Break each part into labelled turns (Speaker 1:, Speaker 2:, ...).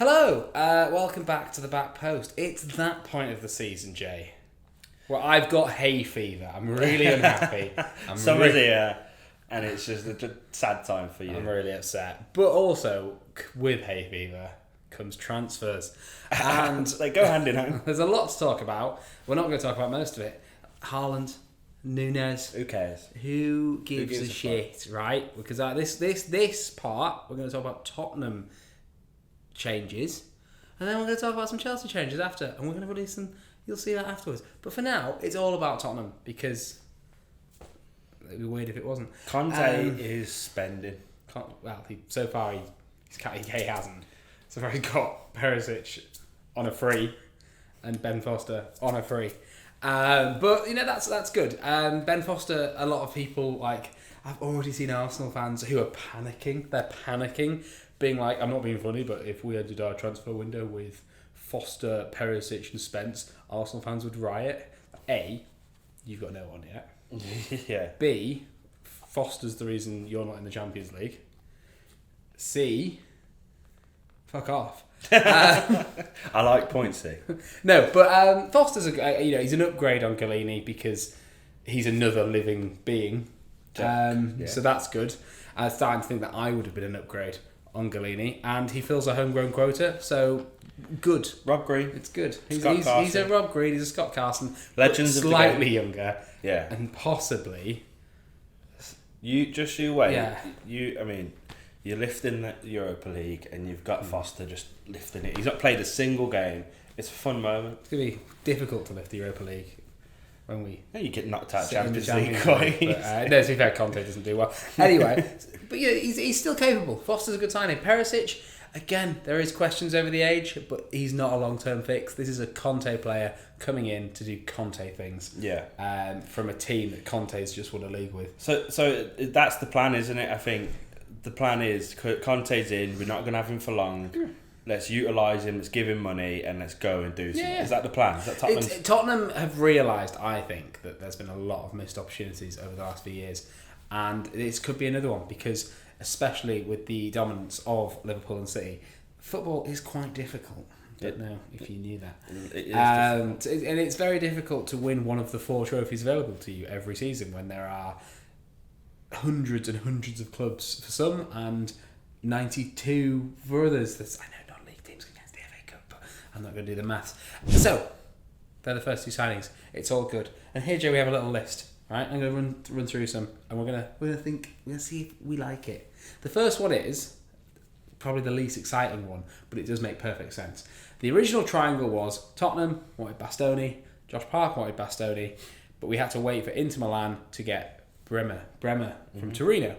Speaker 1: Hello, welcome back to the Back Post. It's that point of the season, Jay. Well, I've got hay fever. I'm really unhappy.
Speaker 2: Summer's here, and it's just a sad time for you.
Speaker 1: I'm really upset. But also, with hay fever comes transfers. And
Speaker 2: they go hand in hand.
Speaker 1: There's a lot to talk about. We're not going to talk about most of it. Haaland, Nunes.
Speaker 2: Who cares?
Speaker 1: Who gives a shit, right? Because this part, we're going to talk about Tottenham changes, and then we're going to talk about some Chelsea changes after, and we're going to release them. You'll see that afterwards. But for now, it's all about Tottenham because it'd be weird if it wasn't.
Speaker 2: Conte is spending.
Speaker 1: So far he hasn't. So far he's got Perisic on a free and Ben Foster on a free. But that's good. Ben Foster, a lot of people I've already seen Arsenal fans who are panicking. They're panicking, being like, I'm not being funny, but if we ended our transfer window with Forster, Perisic and Spence, Arsenal fans would riot. A, you've got no one yet.
Speaker 2: Yeah.
Speaker 1: B, Foster's the reason you're not in the Champions League. C, fuck off.
Speaker 2: I like point C.
Speaker 1: No, but Foster's he's an upgrade on Galini because he's another living being. So that's good. I was starting to think that I would have been an upgrade on Galini, and he fills a homegrown quota, so good.
Speaker 2: Rob Green.
Speaker 1: It's good. He's a Rob Green, he's a Scott Carson.
Speaker 2: Legends of the game.
Speaker 1: Slightly younger.
Speaker 2: Yeah.
Speaker 1: And possibly...
Speaker 2: You wait.
Speaker 1: Yeah.
Speaker 2: You're lifting the Europa League, and you've got Foster just lifting it. He's not played a single game. It's a fun moment.
Speaker 1: It's going to be difficult to lift the Europa League when we...
Speaker 2: Yeah, you get knocked out of Champions
Speaker 1: League.
Speaker 2: League.
Speaker 1: No, to be fair, Conte doesn't do well. Anyway, but yeah, he's still capable. Foster's a good signing. Perisic, again, there is questions over the age, but he's not a long-term fix. This is a Conte player coming in to do Conte things.
Speaker 2: Yeah.
Speaker 1: From a team that Conte's just won a league with.
Speaker 2: So that's the plan, isn't it? I think the plan is Conte's in. We're not going to have him for long. Yeah. Let's utilise him, let's give him money, and let's go and do something. Yeah. Is that the plan? Is that Tottenham's?
Speaker 1: Tottenham have realised, I think, that there's been a lot of missed opportunities over the last few years. And this could be another one, because especially with the dominance of Liverpool and City, football is quite difficult. I don't know if you knew that.
Speaker 2: It is
Speaker 1: and it's very difficult to win one of the 4 trophies available to you every season when there are hundreds and hundreds of clubs for some and 92 for others. I know non-league teams against the FA Cup, but I'm not going to do the maths. So, they're the first 2 signings. It's all good. And here, Joe, we have a little list. Right, I'm going to run through some, and we're gonna see if we like it. The first one is probably the least exciting one, but it does make perfect sense. The original triangle was Tottenham wanted Bastoni, Josh Park wanted Bastoni, but we had to wait for Inter Milan to get Bremer from Torino.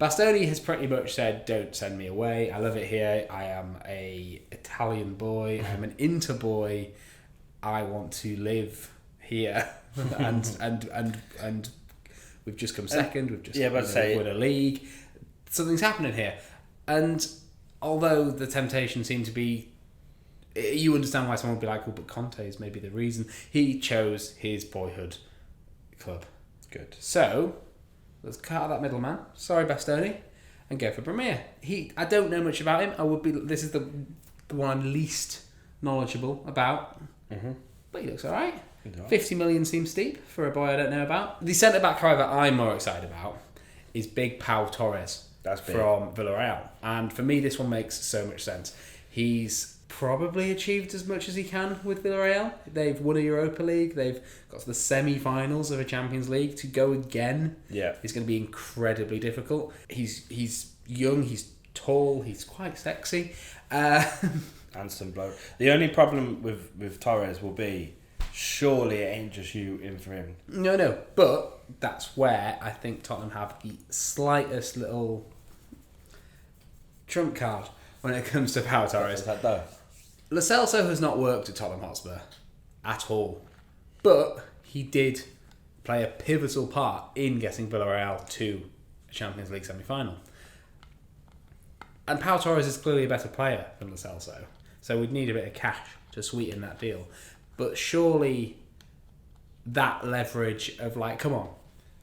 Speaker 1: Bastoni has pretty much said, "Don't send me away. I love it here. I am a Italian boy. I'm an Inter boy. I want to live here." and we've just come second. We've just won a league. Something's happening here, and although the temptation seemed to be, you understand why someone would be like, "Well, but Conte is maybe the reason." He chose his boyhood club.
Speaker 2: Good.
Speaker 1: So let's cut out that middleman. Sorry, Bastoni, and go for Bremer. I don't know much about him. This is the one I'm least knowledgeable about. Mm-hmm. But he looks all right. 50 million seems steep for a boy I don't know about. The centre-back, however, I'm more excited about is big Pau Torres from Villarreal. And for me, this one makes so much sense. He's probably achieved as much as he can with Villarreal. They've won a Europa League. They've got to the semi-finals of a Champions League. To go again is going to be incredibly difficult. He's young, he's tall, he's quite sexy.
Speaker 2: Handsome bloke. The only problem with Torres will be, surely it ain't just you in for him.
Speaker 1: No. But that's where I think Tottenham have the slightest little trump card when it comes to Pau Torres.
Speaker 2: Is that though?
Speaker 1: Lo Celso has not worked at Tottenham Hotspur at all. But he did play a pivotal part in getting Villarreal to a Champions League semi-final. And Pau Torres is clearly a better player than Lo Celso. So we'd need a bit of cash to sweeten that deal. But surely that leverage of come on,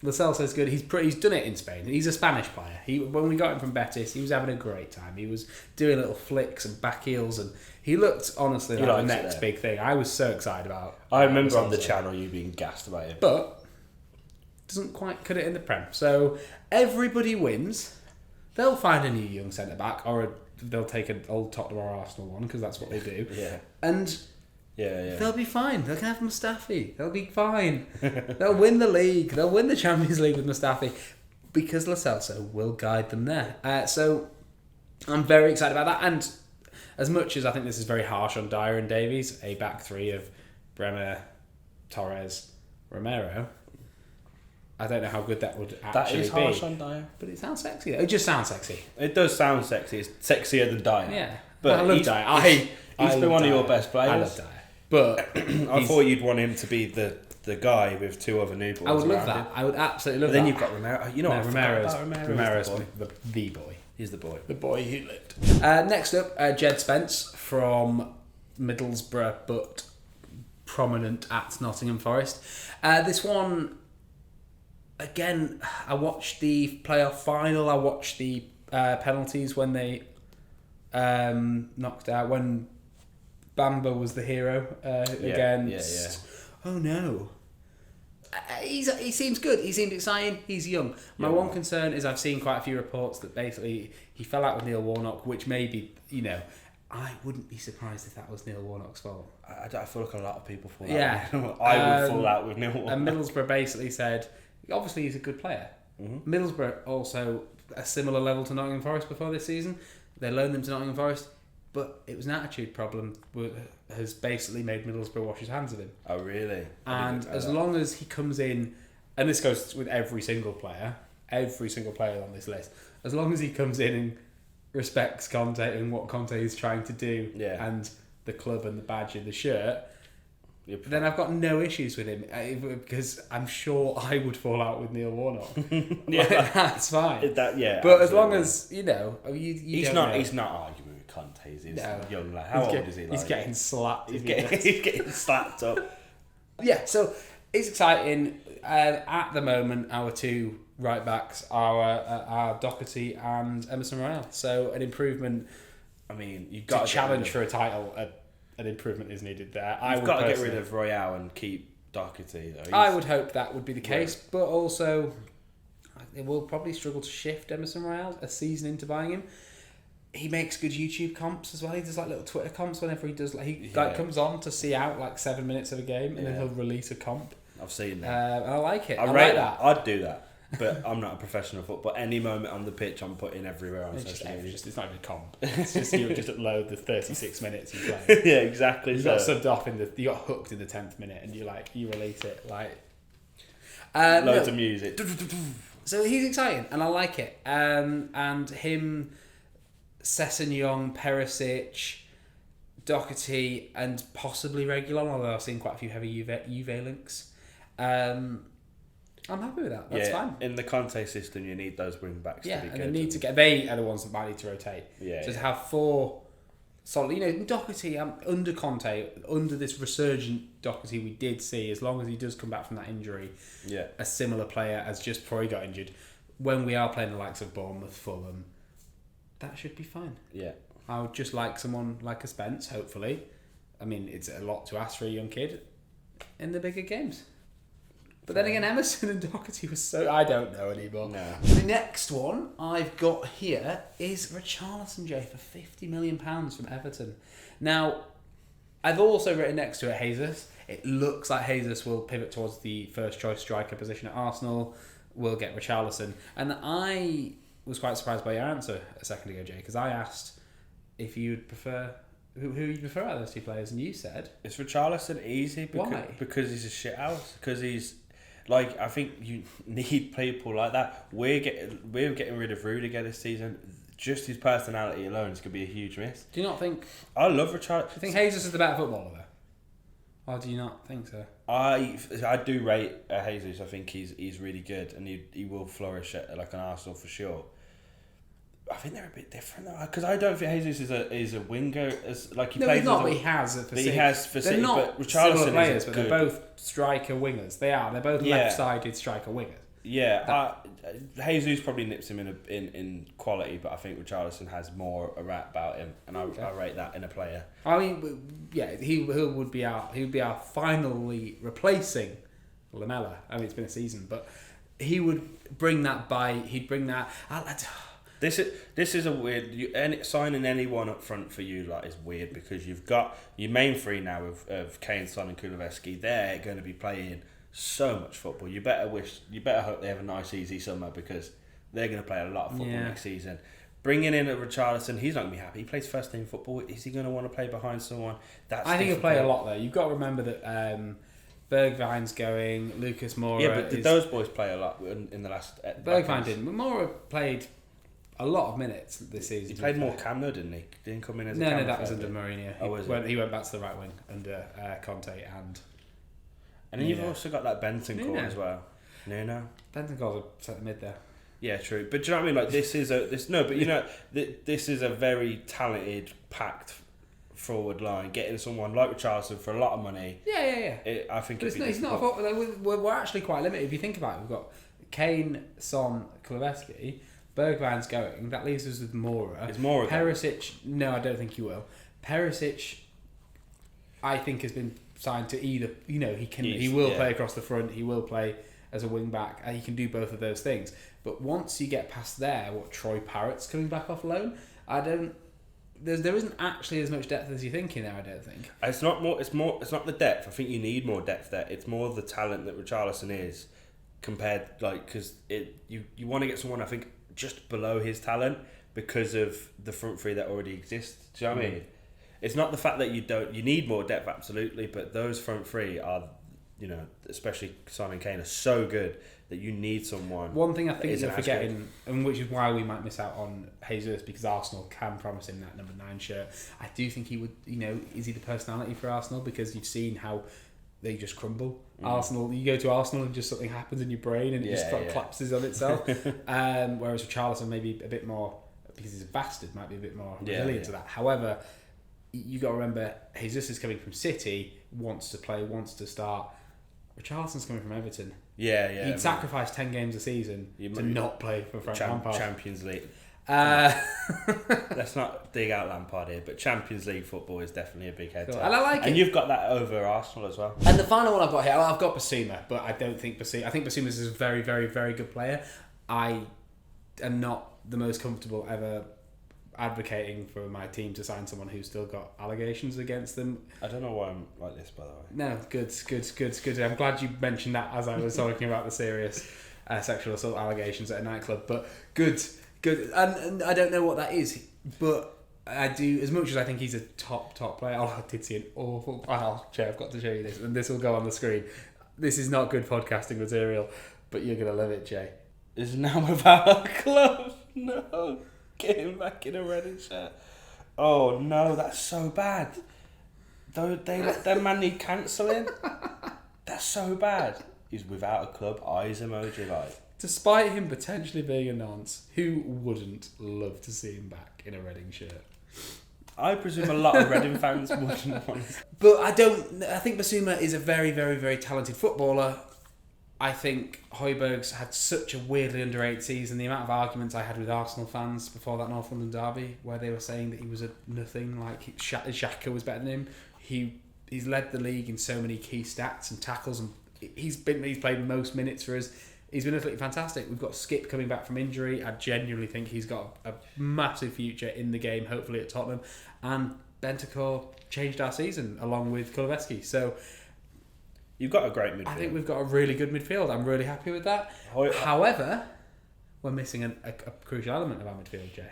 Speaker 1: Lo Celso's good. He's done it in Spain. He's a Spanish player. When we got him from Betis, he was having a great time. He was doing little flicks and back heels, and he looked honestly like the next big thing. I was so excited about.
Speaker 2: I remember on the channel you being gassed about him,
Speaker 1: but doesn't quite cut it in the Prem. So everybody wins. They'll find a new young centre back, or they'll take an old Tottenham or Arsenal one because that's what they do.
Speaker 2: Yeah,
Speaker 1: and.
Speaker 2: Yeah.
Speaker 1: They'll be fine. They'll have Mustafi. They'll be fine. They'll win the league. They'll win the Champions League with Mustafi because Lo Celso will guide them there. So I'm very excited about that. And as much as I think this is very harsh on Dyer and Davies, a back three of Bremer, Torres, Romero, I don't know how good that would actually be.
Speaker 2: That is harsh on Dyer.
Speaker 1: But it sounds sexy. It just sounds sexy.
Speaker 2: It does sound sexy. It's sexier than Dyer.
Speaker 1: Yeah.
Speaker 2: But
Speaker 1: I love Dyer.
Speaker 2: He's been one of your best players.
Speaker 1: I love Dyer. But
Speaker 2: I thought you'd want him to be the guy with two other new boys.
Speaker 1: I would love that. I would absolutely love
Speaker 2: but
Speaker 1: that.
Speaker 2: then you've got Romero. You know what?
Speaker 1: Romero's the boy.
Speaker 2: He's the boy.
Speaker 1: The boy who lived. Next up, Djed Spence from Middlesbrough, but prominent at Nottingham Forest. This one, again, I watched the playoff final. I watched the penalties when they knocked out when Bamba was the hero against. Oh no. He seems good. He seems exciting. He's young. My one concern is I've seen quite a few reports that basically he fell out with Neil Warnock, which maybe, I wouldn't be surprised if that was Neil Warnock's fault.
Speaker 2: I feel like a lot of people fall out.
Speaker 1: Yeah.
Speaker 2: I would fall out with Neil Warnock.
Speaker 1: And Middlesbrough basically said, obviously he's a good player. Mm-hmm. Middlesbrough also a similar level to Nottingham Forest before this season. They loaned them to Nottingham Forest. But it was an attitude problem has basically made Middlesbrough wash his hands of him.
Speaker 2: Oh, really?
Speaker 1: And as long as he comes in, and this goes with every single player on this list, as long as he comes in and respects Conte and what Conte is trying to do and the club and the badge and the shirt, then I've got no issues with him because I'm sure I would fall out with Neil Warnock. That's fine.
Speaker 2: But
Speaker 1: as long as, he's
Speaker 2: not arguing. Conte, he's young lad. How old is he?
Speaker 1: He's getting slapped.
Speaker 2: He's getting slapped up.
Speaker 1: Yeah, so it's exciting. At the moment, our two right backs are Doherty and Emerson Royale. So an improvement.
Speaker 2: I mean, you've got
Speaker 1: to challenge for a title. An improvement is needed there.
Speaker 2: You've got to get rid of Royale and keep Doherty. Though.
Speaker 1: I would hope that would be the case, but also they will probably struggle to shift Emerson Royale a season into buying him. He makes good YouTube comps as well. He does like little Twitter comps whenever he does. He comes on to see out like 7 minutes of a game, and then he'll release a comp.
Speaker 2: I've seen that.
Speaker 1: And I like it.
Speaker 2: I rate that. I'd do that, but I'm not a professional football. Any moment on the pitch, I'm putting everywhere on social media.
Speaker 1: It's not even a comp. It's just you just upload the 36 minutes you play.
Speaker 2: Yeah, exactly.
Speaker 1: You got subbed off you got hooked in the 10th minute, and you release it loads
Speaker 2: of music.
Speaker 1: So he's exciting, and I like it. And him. Sessegnon, Perisic, Doherty, and possibly Reguilon, although I've seen quite a few heavy Juve links. I'm happy with that. That's fine.
Speaker 2: In the Conte system, you need those wing backs to be good.
Speaker 1: They are the ones that might need to rotate.
Speaker 2: Yeah.
Speaker 1: So to have four solid, Doherty, under Conte, under this resurgent Doherty we did see, as long as he does come back from that injury, a similar player as just before he got injured, when we are playing the likes of Bournemouth, Fulham, that should be fine.
Speaker 2: Yeah. I
Speaker 1: would just like someone like a Spence, hopefully. I mean, it's a lot to ask for a young kid in the bigger games. But then again, Emerson and Doherty was so... I don't know anymore.
Speaker 2: No.
Speaker 1: The next one I've got here is Richarlison, Jay, for £50 million from Everton. Now, I've also written next to it Jesus. It looks like Jesus will pivot towards the first choice striker position at Arsenal. We'll get Richarlison. And I was quite surprised by your answer a second ago, Jay, because I asked if you'd prefer who you prefer out of those two players, and you said
Speaker 2: it's Richarlison easy because he's a shit house. Because he's I think you need people like that. We're getting rid of Rudiger this season. Just his personality alone is going to be a huge miss.
Speaker 1: Do you not think?
Speaker 2: I love Richarlison.
Speaker 1: Do you think Jesus is the better footballer though? Or do you not think so?
Speaker 2: I do rate Jesus. I think he's really good, and he will flourish at an Arsenal for sure. I think they're a bit different though, because I don't think Jesus is a winger he plays.
Speaker 1: He's not. But he has for City.
Speaker 2: He has for City.
Speaker 1: They're not
Speaker 2: but Richarlison
Speaker 1: players, but
Speaker 2: good.
Speaker 1: they're both striker wingers. They are. They're both left-sided striker wingers.
Speaker 2: Yeah, Jesus probably nips him in quality, but I think Richarlison has more about him, and I rate that in a player.
Speaker 1: I mean, yeah, he would be our finally replacing Lamella. I mean, it's been a season, but he would bring that bite. He'd bring that.
Speaker 2: This is a weird. Signing anyone up front for you is weird, because you've got your main three now of Kane, Son, and Kulusevski. They're going to be playing so much football. You better hope they have a nice easy summer, because they're going to play a lot of football next season. Bringing in a Richarlison, he's not going to be happy. He plays first team football. Is he going to want to play behind someone?
Speaker 1: I think he'll play a lot though. You've got to remember that Bergwijn's going, Lucas Moura.
Speaker 2: Yeah, but did those boys play a lot in the last?
Speaker 1: Bergwijn didn't, but Moura played a lot of minutes this season.
Speaker 2: He played more Cam though, didn't he? Didn't come in as a
Speaker 1: Cam.
Speaker 2: Cam.
Speaker 1: No, that was under Mourinho. He went back to the right wing under Conte
Speaker 2: and then you've also got that Bentancur as well. No.
Speaker 1: Bentancur's a centre mid there.
Speaker 2: Yeah, true. But do you know what I mean? This is a very talented, packed forward line. Getting someone like Richarlison for a lot of money.
Speaker 1: Yeah.
Speaker 2: I think
Speaker 1: he's not. We're actually quite limited if you think about it. We've got Kane, Son, Kulusevski. Bergwijn's going. That leaves us with Moura.
Speaker 2: Is Moura
Speaker 1: Perisic? No, I don't think he will. Perisic, I think, has been signed to either. He will play across the front. He will play as a wing back. He can do both of those things. But once you get past there, Troy Parrott's coming back off loan. There isn't actually as much depth as you're thinking there. I don't think.
Speaker 2: It's not more. It's not the depth. I think you need more depth there. It's more the talent that Richarlison is compared, because you want to get someone, I think, just below his talent because of the front three that already exist. Do you know what I mean? It's not the fact that you need more depth, absolutely, but those front three are, especially Son and Kane, are so good that you need someone.
Speaker 1: One thing I think you're forgetting, and which is why we might miss out on Jesus, because Arsenal can promise him that number 9 shirt. I do think he would, is he the personality for Arsenal? Because you've seen how they just crumble. Arsenal, you go to Arsenal and just something happens in your brain and it just collapses on itself. Whereas Richarlison maybe a bit more, because he's a bastard, might be a bit more resilient to that. However, you got to remember, Jesus is coming from City, wants to play, wants to start. Richarlison's coming from Everton.
Speaker 2: Yeah.
Speaker 1: He'd sacrifice 10 games a season to not play for Frank Lampard.
Speaker 2: Champions League. Let's not dig out Lampard here, but Champions League football is definitely a big head.
Speaker 1: Cool. And I like it.
Speaker 2: And you've got that over Arsenal as well.
Speaker 1: And the final one I've got here, I've got Basuma, but I don't think Basuma. I think Basuma is a very, very, very good player. I am not the most comfortable ever advocating for my team to sign someone who's still got allegations against them.
Speaker 2: I don't know why I'm like this, by the way.
Speaker 1: No, good. I'm glad you mentioned that as I was talking about the serious sexual assault allegations at a nightclub. But good. And I don't know what that is, but I do, as much as I think he's a top player. Oh, I did see an awful... Jay, I've got to show you this, and this will go on the screen. This is not good podcasting material, but you're going to love it, Jay.
Speaker 2: Is now without a club. No. Get him back in a Reading shirt. Oh no, that's so bad. That man need cancelling. That's so bad. He's without a club. Eyes emoji like.
Speaker 1: Despite him potentially being a nonce, who wouldn't love to see him back in a Reading shirt?
Speaker 2: I presume a lot of Reading fans wouldn't want.
Speaker 1: But I think Basuma is a very, very, very talented footballer. I think Højbjerg's had such a weirdly underrated season. The amount of arguments I had with Arsenal fans before that North London derby, where they were saying that he was a nothing, like Xhaka was better than him. He's led the league in so many key stats and tackles, and he's played most minutes for us. He's been absolutely fantastic. We've got Skip coming back from injury. I genuinely think he's got a massive future in the game, hopefully at Tottenham. And Bentancur changed our season along with Kulusevski. So
Speaker 2: you've got a great midfield.
Speaker 1: I think we've got a really good midfield. I'm really happy with that. However, we're missing a crucial element of our midfield, Jay.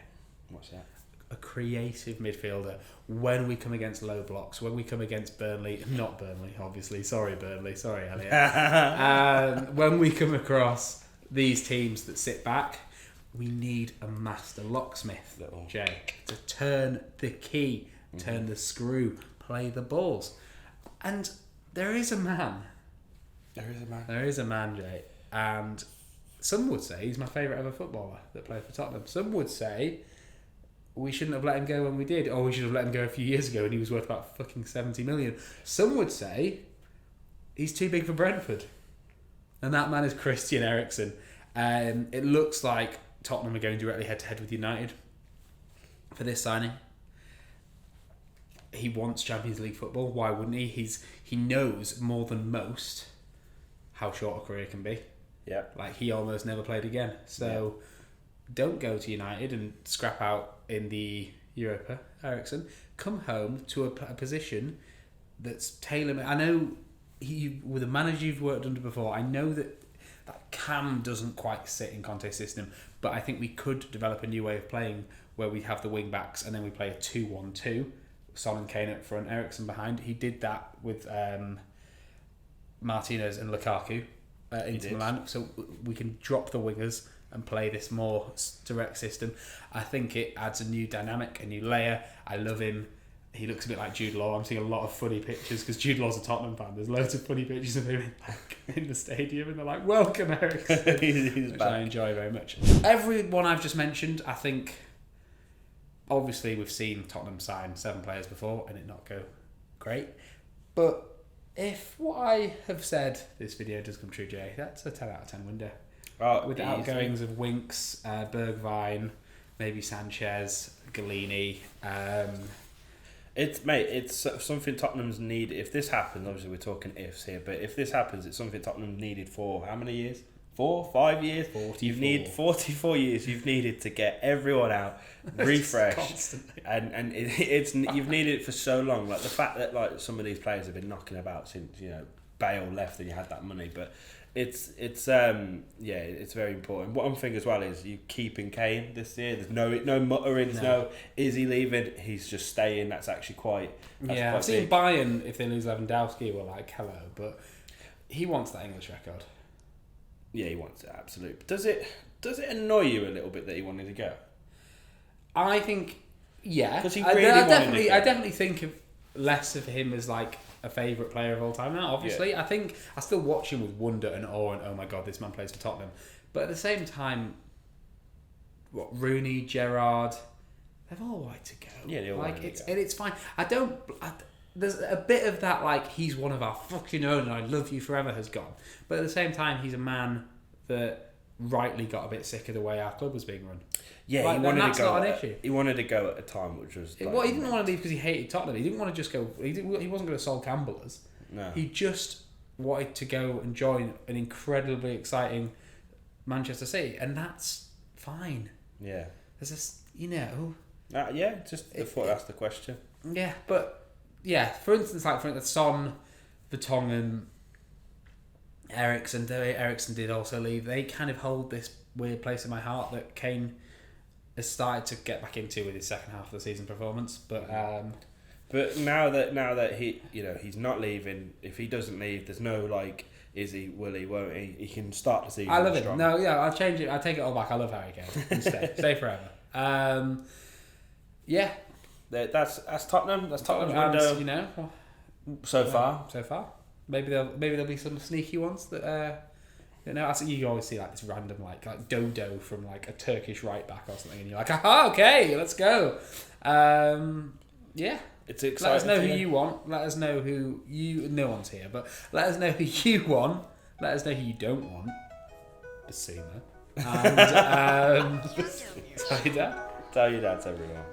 Speaker 2: What's that?
Speaker 1: A creative midfielder when we come against low blocks, when we come against not Burnley, obviously. Sorry, Burnley. Sorry, Elliot. When we come across these teams that sit back, we need a master locksmith, Jay, to turn the key, turn the screw, play the balls. And there is a man. There is a man, Jay. And some would say he's my favourite ever footballer that played for Tottenham. Some would say we shouldn't have let him go when we did, or we should have let him go a few years ago and he was worth about fucking 70 million. Some would say he's too big for Brentford. and that man is Christian Eriksen. It looks like Tottenham are going directly head-to-head with United for this signing. He wants Champions League football. Why wouldn't he? He knows more than most how short a career can be.
Speaker 2: Yeah.
Speaker 1: Like, he almost never played again. So don't go to United and scrap out in the Europa, Eriksen. Come home to a position that's tailor-made. I know with a manager you've worked under before, I know that Cam doesn't quite sit in Conte's system, but I think we could develop a new way of playing where we have the wing backs and then we play a 2-1-2. Son and Kane up front, Eriksen behind. He did that with Martinez and Lukaku into Milan. So we can drop the wingers and play this more direct system. I think it adds a new dynamic, a new layer. I love him. He looks a bit like Jude Law. I'm seeing a lot of funny pictures because Jude Law's a Tottenham fan. There's loads of funny pictures of him in the stadium, and they're like, "Welcome, Eriksen,"
Speaker 2: he's
Speaker 1: which
Speaker 2: back.
Speaker 1: I enjoy very much. Everyone I've just mentioned, I think. Obviously, we've seen Tottenham sign 7 players before and it not go great. But if what I have said this video does come true, Jay, that's a 10 out of 10 window.
Speaker 2: Oh,
Speaker 1: with the outgoings of Winks, Bergwijn, maybe Sanchez, Galini.
Speaker 2: It's something Tottenham's need. If this happens, obviously we're talking ifs here, but if this happens, it's something Tottenham needed for how many years? 4, 5 years?
Speaker 1: 44.
Speaker 2: You've need 44 years. You've needed to get everyone out, refresh, and you've needed it for so long. Like the fact that like some of these players have been knocking about since Bale left and you had that money, but it's very important. One thing as well is you keeping Kane this year. There's no mutterings. No, is he leaving? He's just staying. That's actually quite.
Speaker 1: I've seen Bayern, if they lose Lewandowski, we're like hello, but he wants that English record.
Speaker 2: Yeah, he wants it, absolutely. Does it annoy you a little bit that he wanted to go?
Speaker 1: I think, yeah.
Speaker 2: Because he really wanted to go.
Speaker 1: I definitely think of less of him as like a favourite player of all time now, obviously. Yeah. I think I still watch him with wonder and awe and, oh my God, this man plays for Tottenham. But at the same time, Rooney, Gerrard, they've all right to go.
Speaker 2: Yeah, they all
Speaker 1: like
Speaker 2: right
Speaker 1: it's
Speaker 2: to go.
Speaker 1: And it's fine. There's a bit of that, like, he's one of our fucking own and I love you forever has gone. But at the same time, he's a man that rightly got a bit sick of the way our club was being run.
Speaker 2: Yeah,
Speaker 1: like,
Speaker 2: he wanted
Speaker 1: that's
Speaker 2: to go.
Speaker 1: not an issue.
Speaker 2: He wanted to go at a time which was.
Speaker 1: Well, he didn't want to leave because he hated Tottenham. He didn't want to just go. He wasn't going to Sol Campbell us.
Speaker 2: No.
Speaker 1: He just wanted to go and join an incredibly exciting Manchester City, and that's fine.
Speaker 2: Yeah.
Speaker 1: There's this,
Speaker 2: I thought that's the question.
Speaker 1: Yeah, but. Yeah, for instance, Son, Vertonghen, Eriksen, though Eriksen did also leave, they kind of hold this weird place in my heart that Kane has started to get back into with his second half of the season performance. But
Speaker 2: now that he he's not leaving, if he doesn't leave, there's no like, is he, will he, won't he? He can start the season.
Speaker 1: I love
Speaker 2: strong.
Speaker 1: it. No, yeah, I'll change it. I'll take it all back. I love Harry Kane. And stay forever. Yeah.
Speaker 2: That's Tottenham. That's Tottenham's window. So far.
Speaker 1: Maybe there'll be some sneaky ones that you always see like this random like Dodo from like a Turkish right back or something, and you're like, aha, okay, let's go. Yeah.
Speaker 2: It's exciting.
Speaker 1: Let us know who you want. Let us know who you. No one's here, but let us know who you want. Let us know who you don't want. Basuma. And tell your dad.
Speaker 2: Tell your dad, everyone.